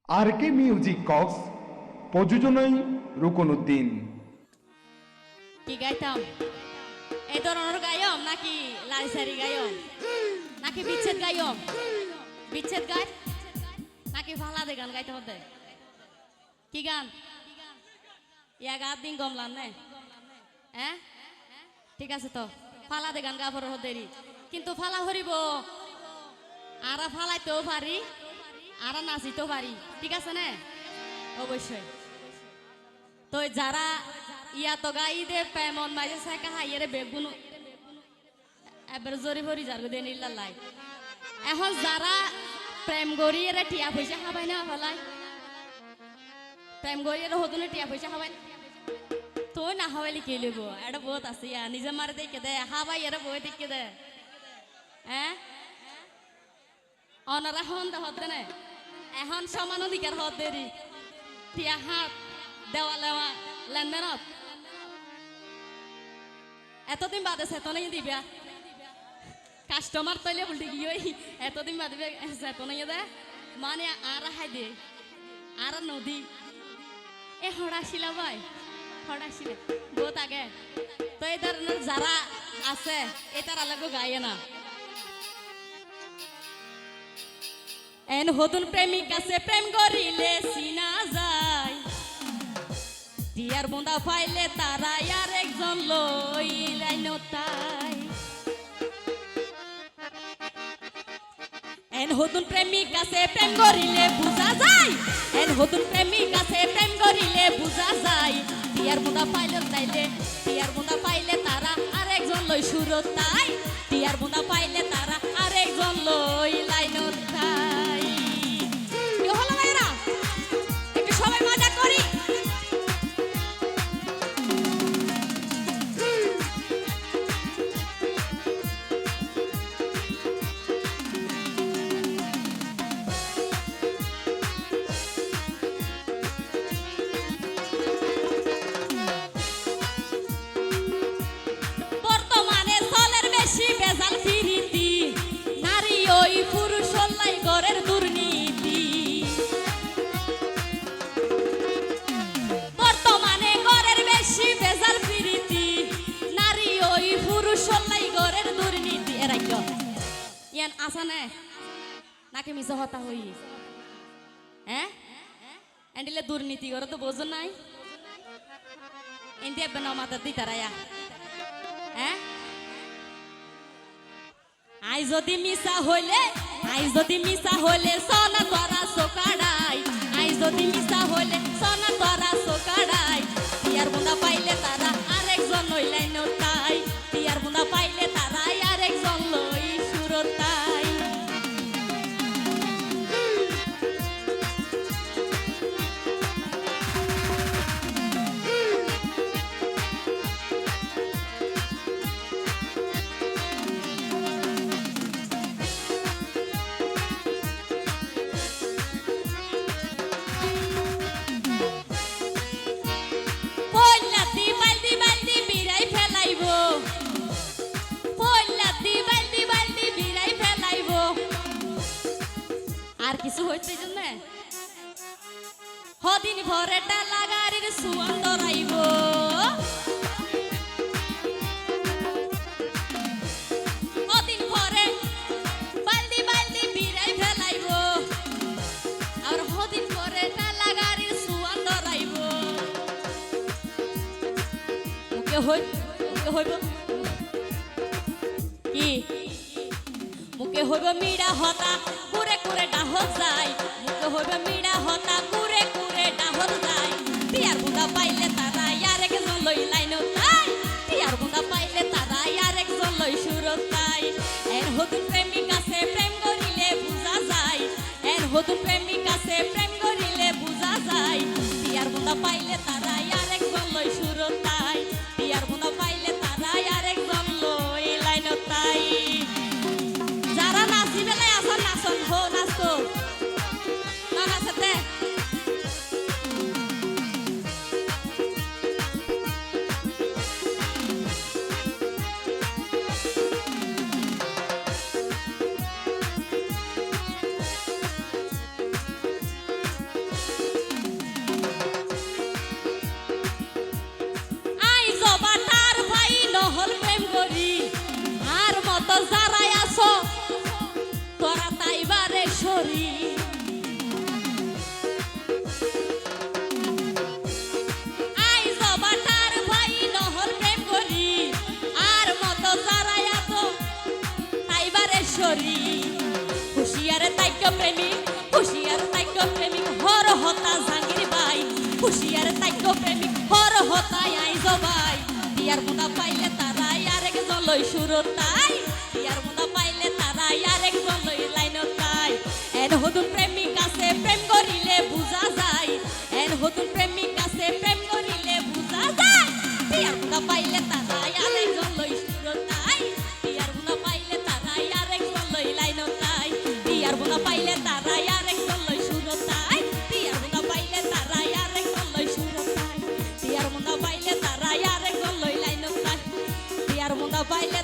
আর কে music Cox প্রযোজনায় রুকনউদ্দিন। কি গাইতাম এই ধরনের গায়ম নাকি লারিসারি গায়ম নাকি বিচ্ছেদ গায়ম বিচ্ছেদ গায় নাকি ফালাদে গান গাইতে হতে কি গান ইয়া গাত দিন গমলাম নে হ্যাঁ ঠিক আছে তো ফালাদে গান গাফর হদেরি কিন্তু ফালা হরিব আরা ফালাইতেও পারি আরা নাচিতেও পারি ঠিক আছে না অবশ্যই তো যারা ইয়া তো গাই দে পেমন মাঝে সাকা হাইরে বেগুন এবার জরি ভরি যার গো দেন ইল্লাল্লাহ এখন যারা প্রেম গরিয়ে টিয়া পয়সা খাবাই না ফলাই প্রেম গরিয়ে হতুনে টিয়া পয়সা খাবাই তো না হওয়ালি কে লইব এটা বহুত আছে ইয়া নিজে মারে দেখে দে হাবাই এরা বই দেখে দে হ্যাঁ অনারা হন দে হতে না এখন সমান অধিকার হত দেরি টিয়া হাত দেওয়া লেওয়া লেনদেনত এতদিন বাদে চেতনাই দিবা কাস্টমার তৈলে উল্টে গিয়ে এতদিন বাদে চেতনাই দে মানে আর হাই দে আর নদী এ হড়াশিলা ভাই হড়াশিলা বহুত আগে তো এই ধরনের যারা আছে এটার আলাগো গায়ে না এন হতুন প্রেমিক আছে প্রেম করিলে চিনা যায় টিয়ার বুন্দা পাইলে তারা আর একজন লইলাই নতাই এন হতুন প্রেমিক আছে প্রেম করিলে বুঝা যায় এন হতুন প্রেমিক আছে প্রেম করিলে বুঝা যায় টিয়ার বুন্দা পাইলে তাইলে টিয়ার বুন্দা পাইলে তারা আর একজন লই সুরতাই টিয়ার বুন্দা পাইলে তারা আর একজন লইলাই নতাই কি হলো ভাইরা একটু সবাই মজা করি ঘরের দুর্নীতি বর্তমানে ঘরের বেশি বেজাল প্রীতি নারী ওই পুরুষ হল্লাই ঘরের দুর্নীতি এরাই ইয়ান আসানে নাকি মিছা হতা হই হ্যাঁ এন্ডিলে দুর্নীতি করে তো বোঝো নাই এন্ডি বেনা মাতা দিতারায়া হ্যাঁ আই যদি মিছা হইলে সোনা তোরা সোকাড়াই আই যদি মিছা হইলে সোনা তোরা সোকাড়াই টিয়ার বুন্দা পাইলে তারা আরেকজন লইলাই নতাই টিয়ার বুন্দা পাইলে তারা আরেকজন লই সুরতাই আর কিছু হইতে জন্য হদিন ভরে ডালা গাড়ির সুয়ান দরাইব হদিন ভরে বালদি বালদি বিরাই ফেলাইব আর হদিন ভরে ডালা গাড়ির সুয়ান দরাইব মুখে হইব কি মুখে হইব মিড়া হতা কুরে কুরে ডাহত যায় মুখে হইবে মিড়া হতা কুরে কুরে ডাহত যায় টিয়ার বুন্দা পাইলে তারা আর একজন লই লাইন তাই টিয়ার বুন্দা পাইলে তারা আর একজন লই সুরত তাই এর হতুন প্রেমিক আছে প্রেম করিলে বুঝা যায় এর হতুন প্রেমিক আছে প্রেম করিলে বুঝা যায় টিয়ার বুন্দা পাইলে তারা আর একজন লই সুরত তাই টিয়ার বুন্দা পাইলে তারা আর একজন লই লাইন তাই যারা নাচি বেলায় আসন নাচন হো নাচতো না নাচতে প্রেমিক হুশিয়ার তাইকো প্রেমিক হর হতা জাঙ্গির ভাই হুশিয়ার তাইকো প্রেমিক হর হতাই আইজ ভাই বিয়ার মুনা পাইলে তারা আরেক জলই সুরতাই বিয়ার মুনা পাইলে তারা আরেক জলই লাইনতাই এন হদুন প্রেমিক আছে প্রেম করিলে বুঝা যায় এন হদুন প্রেমিক আছে প্রেম করিলে বুঝা যায় বিয়ার মুনা পাইলে তারা আরেক জলই সুরতাই বিয়ার মুনা পাইলে তারা আরেক জলই লাইনতাই বিয়ার মুনা পাইলে তারা আরেক জলই সুরতাই বিয়ার মুনা পাইলে তারা আরেক জলই সুরতাই বিয়ার মুনা পাইলে তারা আরেক জলই লাইনতাই বিয়ার মুনা পাইলে